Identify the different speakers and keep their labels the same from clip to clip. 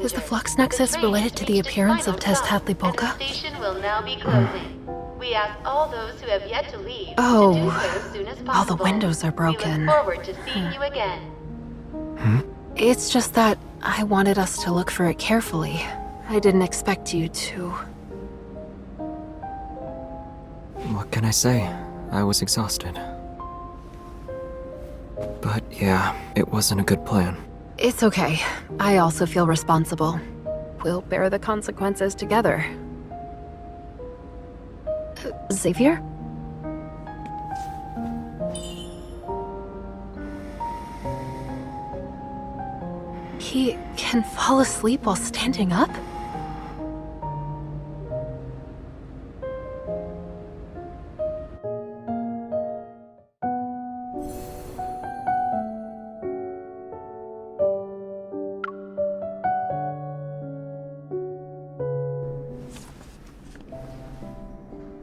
Speaker 1: Is the flux nexus related to the appearance of Tezcatlipoca?
Speaker 2: The station will now be closing. We ask all those who have yet to leave
Speaker 1: Oh,
Speaker 2: to do so as soon as possible.
Speaker 1: all the windows are broken.
Speaker 2: We look forward to seeing you again.
Speaker 1: It's just that I wanted us to look for it carefully. I didn't expect you to.
Speaker 3: What can I say? I was exhausted. But yeah, it wasn't a good plan.
Speaker 1: It's okay. I also feel responsible. We'll bear the consequences together. Xavier? He can fall asleep while standing up?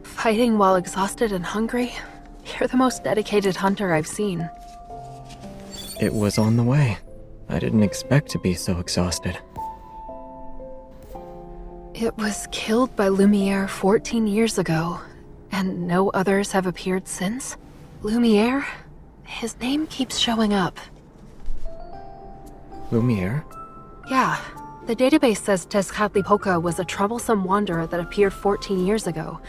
Speaker 1: Fighting while exhausted and hungry? You're the most dedicated hunter I've seen.
Speaker 3: It was on the way. I didn't expect to be so exhausted.
Speaker 1: It was killed by Lumiere 14 years ago, and no others have appeared since? Lumiere? His name keeps showing up.
Speaker 3: Lumiere?
Speaker 1: Yeah, the database says Tezcatlipoca was a troublesome wanderer that appeared 14 years ago.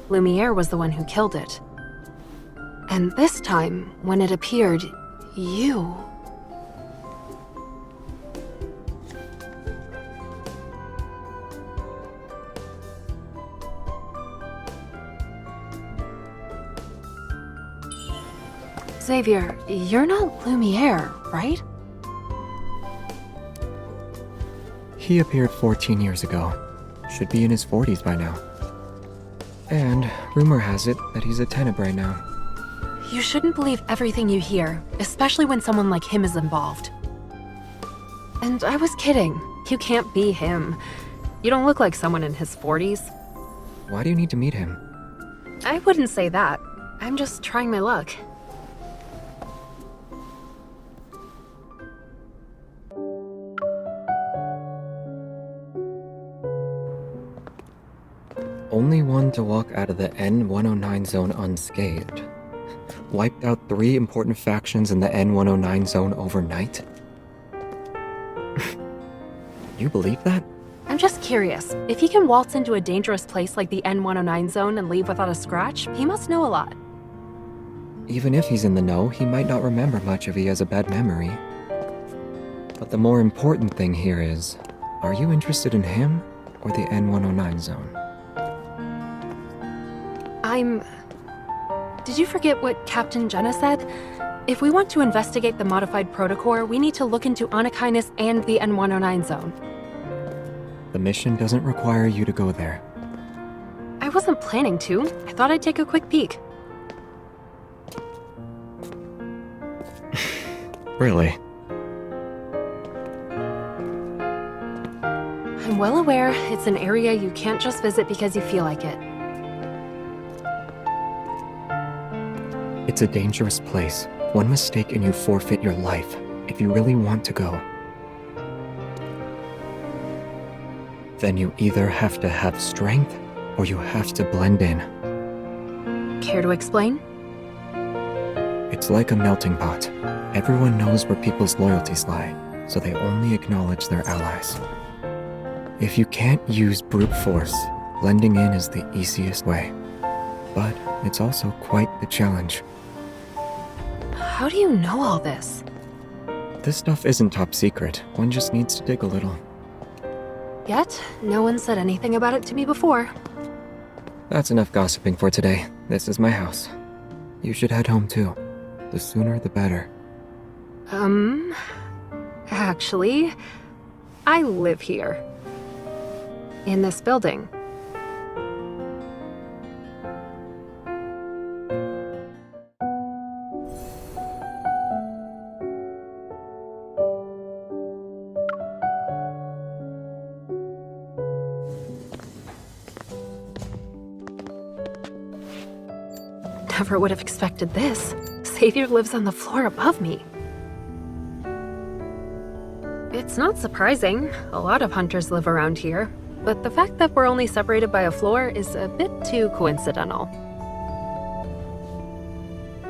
Speaker 1: Lumiere was the one who killed it. And this time, when it appeared, you... Xavier, you're not Lumiere, right?
Speaker 3: He appeared 14 years ago. Should be in his 40s by now. And rumor has it that he's a Tenebrae now.
Speaker 1: You shouldn't believe everything you hear, especially when someone like him is involved. And I was kidding. You can't be him. You don't look like someone in his 40s.
Speaker 3: Why do you need to meet him?
Speaker 1: I wouldn't say that. I'm just trying my luck.
Speaker 3: Only one to walk out of the N-109 zone unscathed. Wiped out 3 important factions in the N-109 zone overnight? You believe that?
Speaker 1: I'm just curious. If he can waltz into a dangerous place like the N-109 zone and leave without a scratch, he must know a lot.
Speaker 3: Even if he's in the know, he might not remember much if he has a bad memory. But the more important thing here is, are you interested in him or the N-109 zone?
Speaker 1: Did you forget what Captain Jenna said? If we want to investigate the modified protocore, we need to look into Anakinus and the N-109 zone.
Speaker 3: The mission doesn't require you to go there.
Speaker 1: I wasn't planning to. I thought I'd take a quick peek.
Speaker 3: Really?
Speaker 1: I'm well aware it's an area you can't just visit because you feel like it.
Speaker 3: It's a dangerous place. One mistake and you forfeit your life, if you really want to go. Then you either have to have strength, or you have to blend in.
Speaker 1: Care to explain?
Speaker 3: It's like a melting pot. Everyone knows where people's loyalties lie, so they only acknowledge their allies. If you can't use brute force, blending in is the easiest way. But it's also quite the challenge.
Speaker 1: How do you know all this?
Speaker 3: This stuff isn't top secret. One just needs to dig a little.
Speaker 1: Yet, no one said anything about it to me before.
Speaker 3: That's enough gossiping for today. This is my house. You should head home too. The sooner the better.
Speaker 1: Actually, I live here. In this building. Never would have expected this. Xavier lives on the floor above me. It's It's not surprising. A lot of hunters live around here. But the fact that we're only separated by a floor is a bit too coincidental.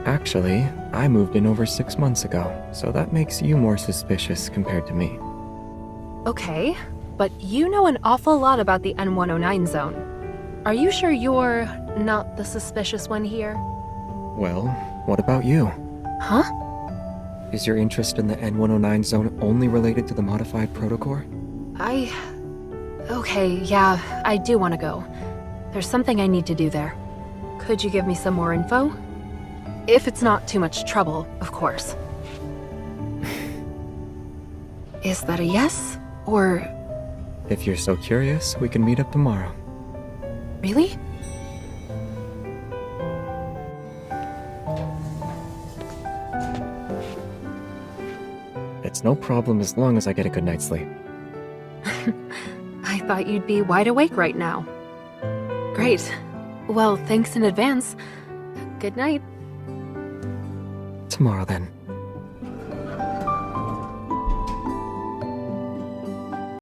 Speaker 3: Actually, I moved in over 6 months ago, so that makes you more suspicious compared to me.
Speaker 1: Okay, but you know an awful lot about the N109 zone. Are you sure you're not the suspicious one here?
Speaker 3: Well, what about you?
Speaker 1: Huh?
Speaker 3: Is your interest in the N109 zone only related to the modified protocore?
Speaker 1: Okay, yeah, I do want to go. There's something I need to do there. Could you give me some more info? If it's not too much trouble, of course. Is that a yes? Or...
Speaker 3: If you're so curious, we can meet up tomorrow.
Speaker 1: really?
Speaker 3: It's no problem as long as I get a good night's sleep.
Speaker 1: I thought you'd be wide awake right now. Great. Well, thanks in advance. Good night.
Speaker 3: Tomorrow then.